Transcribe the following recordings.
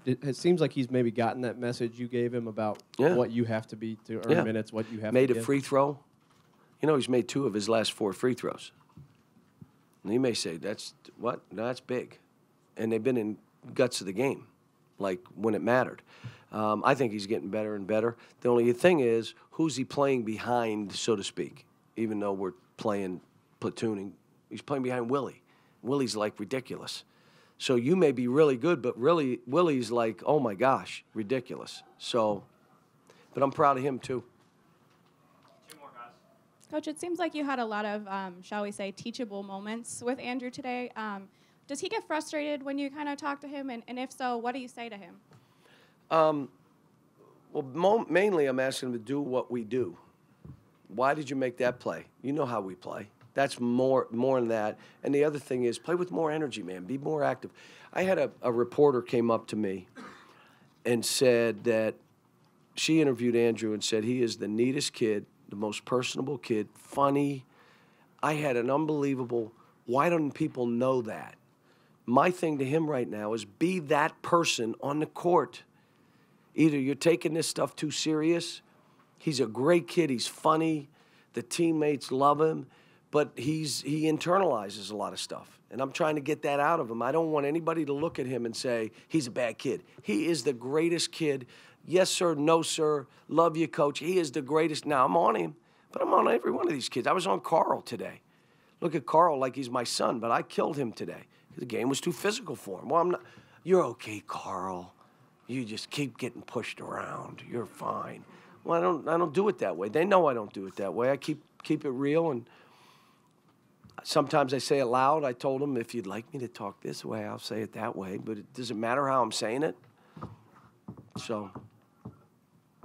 it seems like he's maybe gotten that message you gave him about what you have to be to earn minutes, what you have made to a free throw. You know, he's made 2 of his last 4 free throws. And he may say, that's what? No, that's big. And they've been in guts of the game, like when it mattered. I think he's getting better and better. The only thing is, who's he playing behind, so to speak, even though we're playing platooning. He's playing behind Willie. Willie's, like, ridiculous. So you may be really good, but really Willie's like, oh, my gosh, ridiculous. So, but I'm proud of him, too. 2 more guys. Coach, it seems like you had a lot of, shall we say, teachable moments with Andrew today. Does he get frustrated when you kind of talk to him? And if so, what do you say to him? Well, mainly I'm asking him to do what we do. Why did you make that play? You know how we play. That's more than that. And the other thing is, play with more energy, man. Be more active. I had a reporter came up to me and said that she interviewed Andrew and said he is the neatest kid, the most personable kid, funny. I had an unbelievable, why don't people know that? My thing to him right now is be that person on the court. Either you're taking this stuff too serious. He's a great kid. He's funny. The teammates love him. But he internalizes a lot of stuff. And I'm trying to get that out of him. I don't want anybody to look at him and say, he's a bad kid. He is the greatest kid. Yes, sir. No, sir. Love you, coach. He is the greatest. Now, I'm on him, but I'm on every one of these kids. I was on Carl today. Look at Carl like he's my son, but I killed him today. The game was too physical for him. Well, I'm not. You're okay, Carl. You just keep getting pushed around. You're fine. Well, I don't do it that way. They know I don't do it that way. I keep it real, and sometimes I say it loud. I told them, if you'd like me to talk this way, I'll say it that way. But it doesn't matter how I'm saying it. So,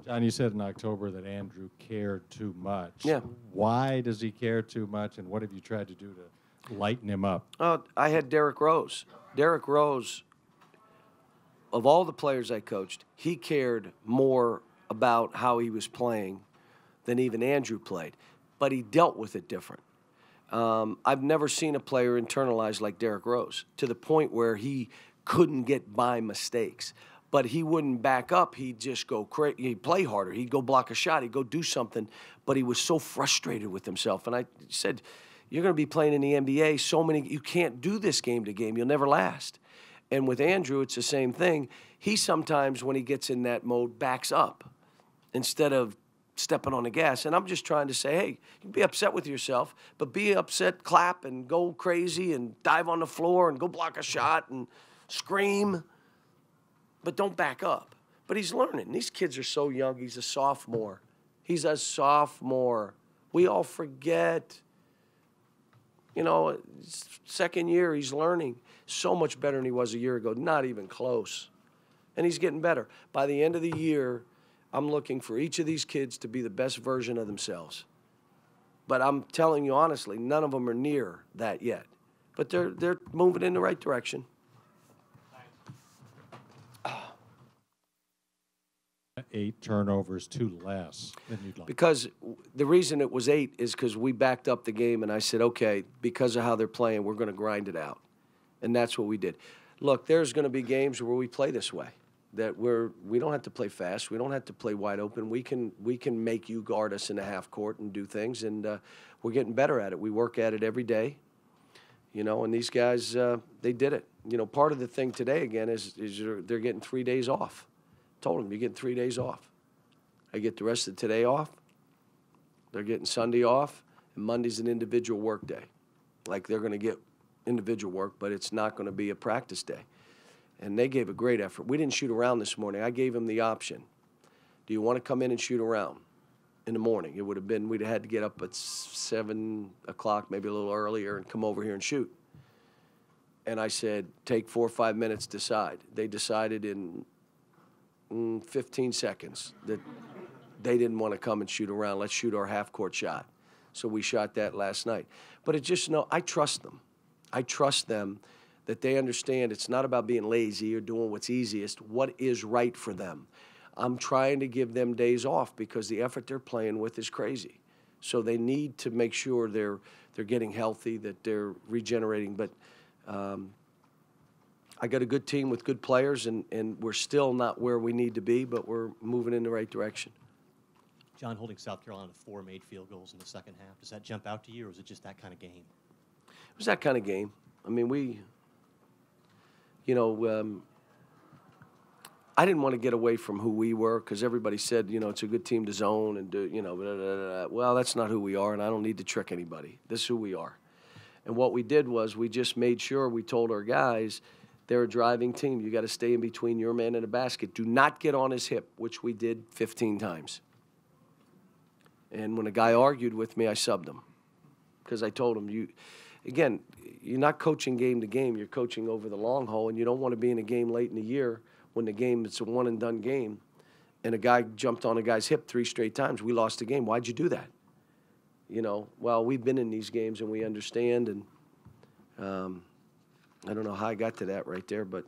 John, you said in October that Andrew cared too much. Yeah. Why does he care too much, and what have you tried to do to lighten him up? I had Derrick Rose. Derrick Rose, of all the players I coached, he cared more about how he was playing than even Andrew played. But he dealt with it different. I've never seen a player internalize like Derrick Rose to the point where he couldn't get by mistakes. But he wouldn't back up. He'd just go crazy. He'd play harder. He'd go block a shot. He'd go do something. But he was so frustrated with himself. And I said, you're going to be playing in the NBA. You can't do this game to game. You'll never last. And with Andrew, it's the same thing. He sometimes, when he gets in that mode, backs up instead of stepping on the gas. And I'm just trying to say, hey, you can be upset with yourself, but be upset, clap, and go crazy and dive on the floor and go block a shot and scream. But don't back up. But he's learning. These kids are so young. He's a sophomore. He's a sophomore. We all forget. You know, second year, he's learning so much better than he was a year ago. Not even close. And he's getting better. By the end of the year, I'm looking for each of these kids to be the best version of themselves. But I'm telling you honestly, none of them are near that yet. But they're moving in the right direction. 8 turnovers, 2 less than you'd like. Because the reason it was 8 is because we backed up the game, and I said, okay, because of how they're playing, we're going to grind it out. And that's what we did. Look, there's going to be games where we play this way, that we don't have to play fast. We don't have to play wide open. We can make you guard us in the half court and do things, and we're getting better at it. We work at it every day, you know, and these guys, they did it. You know, part of the thing today, again, is they're getting 3 days off. Told them, you're getting 3 days off. I get the rest of today off. They're getting Sunday off, and Monday's an individual work day. Like they're going to get individual work, but it's not going to be a practice day. And they gave a great effort. We didn't shoot around this morning. I gave them the option. Do you want to come in and shoot around in the morning? It would have been, we'd have had to get up at 7 o'clock, maybe a little earlier, and come over here and shoot. And I said, take 4 or 5 minutes, decide. They decided in 15 seconds that they didn't want to come and shoot around. Let's shoot our half-court shot. So we shot that last night. But it just, I trust them. I trust them that they understand it's not about being lazy or doing what's easiest, what is right for them. I'm trying to give them days off because the effort they're playing with is crazy. So they need to make sure they're getting healthy, that they're regenerating. But I got a good team with good players, and we're still not where we need to be, but we're moving in the right direction. John, holding South Carolina to 4 made field goals in the second half, does that jump out to you, or is it just that kind of game? It was that kind of game. I mean, I didn't want to get away from who we were because everybody said, it's a good team to zone and do, blah, blah, blah. Well, that's not who we are, and I don't need to trick anybody. This is who we are. And what we did was we just made sure we told our guys, they're a driving team. You got to stay in between your man and the basket. Do not get on his hip, which we did 15 times. And when a guy argued with me, I subbed him because I told him, you're not coaching game to game. You're coaching over the long haul, and you don't want to be in a game late in the year when the game, it's a one-and-done game, and a guy jumped on a guy's hip 3 straight times. We lost the game. Why'd you do that? Well, we've been in these games, and we understand, and I don't know how I got to that right there, but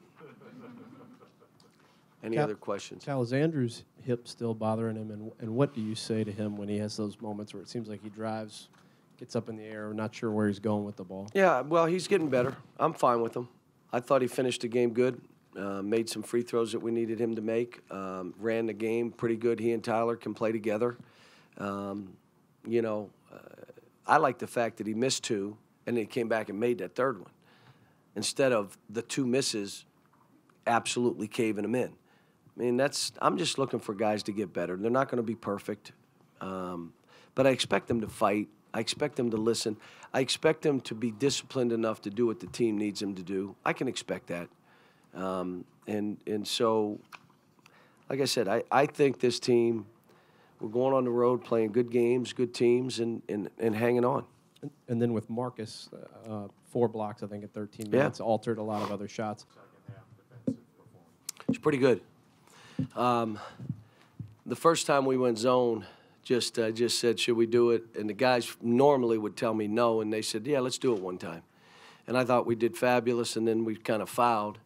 any other questions? Cal, is Andrew's hip still bothering him, and what do you say to him when he has those moments where it seems like he drives, gets up in the air, not sure where he's going with the ball? Yeah, well, he's getting better. I'm fine with him. I thought he finished the game good, made some free throws that we needed him to make, ran the game pretty good. He and Tyler can play together. I like the fact that he missed 2, and then he came back and made that 3rd one, instead of the 2 misses absolutely caving him in. I mean, I'm just looking for guys to get better. They're not going to be perfect, but I expect them to fight. I expect them to listen. I expect them to be disciplined enough to do what the team needs them to do. I can expect that. And so, like I said, I think this team, we're going on the road playing good games, good teams, and hanging on. And then with Marcus, 4 blocks, I think, at 13 minutes, altered a lot of other shots. It's pretty good. The first time we went zone, just said, should we do it? And the guys normally would tell me no, and they said, yeah, let's do it one time. And I thought we did fabulous, and then we kind of fouled.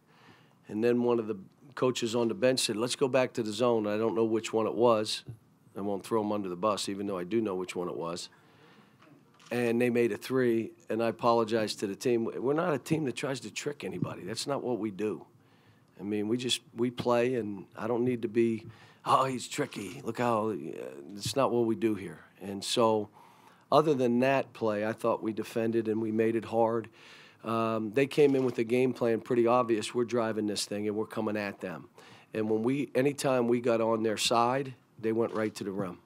And then one of the coaches on the bench said, let's go back to the zone. I don't know which one it was. I won't throw them under the bus, even though I do know which one it was. And they made a 3, and I apologized to the team. We're not a team that tries to trick anybody. That's not what we do. I mean, we play, and I don't need to be, oh, he's tricky. Look how, it's not what we do here. And so other than that play, I thought we defended and we made it hard. They came in with a game plan pretty obvious. We're driving this thing, and we're coming at them. And anytime we got on their side, they went right to the rim.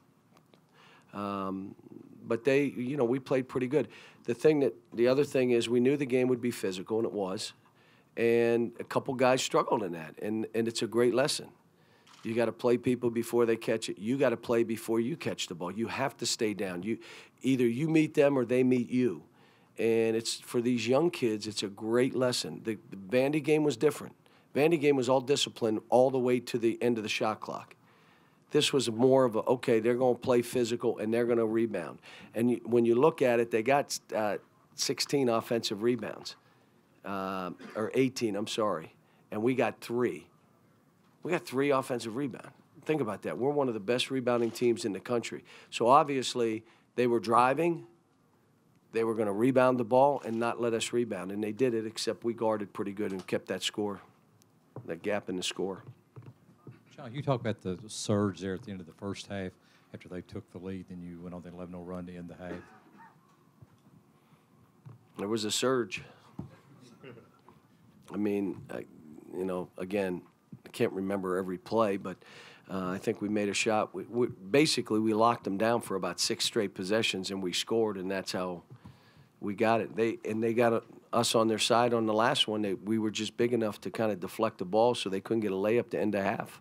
But we played pretty good. The other thing is we knew the game would be physical, and it was. And a couple guys struggled in that, and it's a great lesson. You got to play people before they catch it. You got to play before you catch the ball. You have to stay down. Either you meet them or they meet you. And it's for these young kids, it's a great lesson. The Vandy game was different. Vandy game was all discipline all the way to the end of the shot clock. This was more of okay, they're going to play physical and they're going to rebound. And when you look at it, they got 16 offensive rebounds, or 18, I'm sorry, and we got 3. We got 3 offensive rebounds. Think about that. We're one of the best rebounding teams in the country. So obviously they were driving. They were going to rebound the ball and not let us rebound, and they did it, except we guarded pretty good and kept that score, that gap in the score. John, you talk about the surge there at the end of the first half after they took the lead, and you went on the 11-0 run to end the half. There was a surge. I mean, again, I can't remember every play, but I think we made a shot. Basically, we locked them down for about 6 straight possessions, and we scored, and that's how we got it. They got us on their side on the last one. We were just big enough to kind of deflect the ball so they couldn't get a layup to end the half.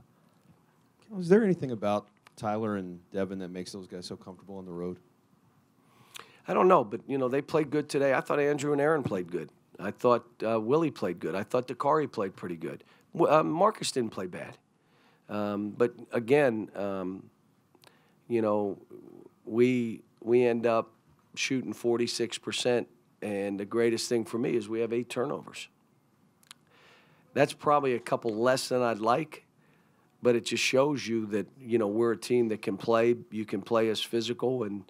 Is there anything about Tyler and Devin that makes those guys so comfortable on the road? I don't know, but, they played good today. I thought Andrew and Aaron played good. I thought Willie played good. I thought Dakari played pretty good. Marcus didn't play bad. But, again, we end up shooting 46%, and the greatest thing for me is we have 8 turnovers. That's probably a couple less than I'd like, but it just shows you that, we're a team that can play. You can play us physical, and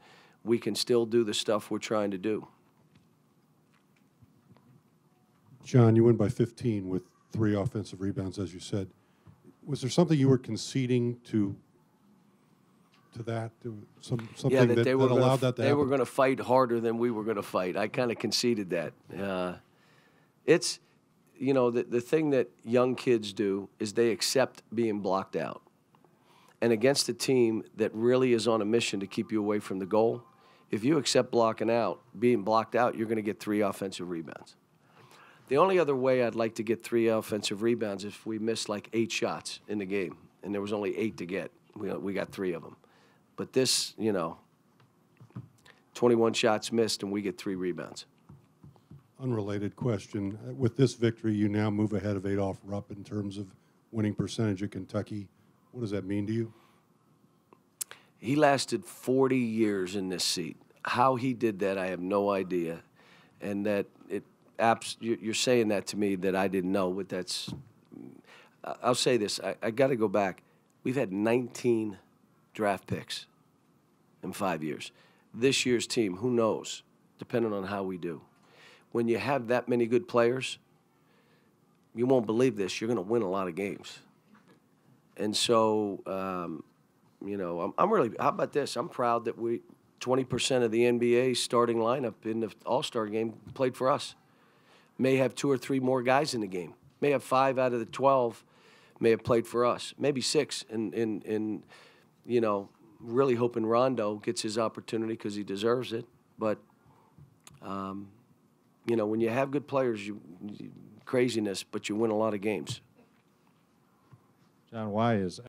we can still do the stuff we're trying to do. John, you win by 15 with 3 offensive rebounds, as you said. Was there something you were conceding to that? Something Yeah, that allowed that to they happen? were going to fight harder than we were going to fight. I kind of conceded that. It's, you know, the thing that young kids do is they accept being blocked out. And against a team that really is on a mission to keep you away from the goal, if you accept being blocked out, you're going to get 3 offensive rebounds. The only other way I'd like to get 3 offensive rebounds is if we missed like 8 shots in the game, and there was only 8 to get. We got 3 of them. But this, you know, 21 shots missed, and we get 3 rebounds. Unrelated question. With this victory, you now move ahead of Adolph Rupp in terms of winning percentage at Kentucky. What does that mean to you? He lasted 40 years in this seat. How he did that, I have no idea. And that you're saying that to me that I didn't know, but that's, I'll say this. I got to go back. We've had 19 draft picks in 5 years. This year's team, who knows, depending on how we do. When you have that many good players, you won't believe this, you're going to win a lot of games. And so, you know, I'm really, how about this? I'm proud that 20% of the NBA starting lineup in the All-Star game played for us. May have 2 or 3 more guys in the game. May have 5 out of the 12 may have played for us. Maybe 6. And you know, really hoping Rondo gets his opportunity because he deserves it. But, you know, when you have good players, craziness, but you win a lot of games. John, why is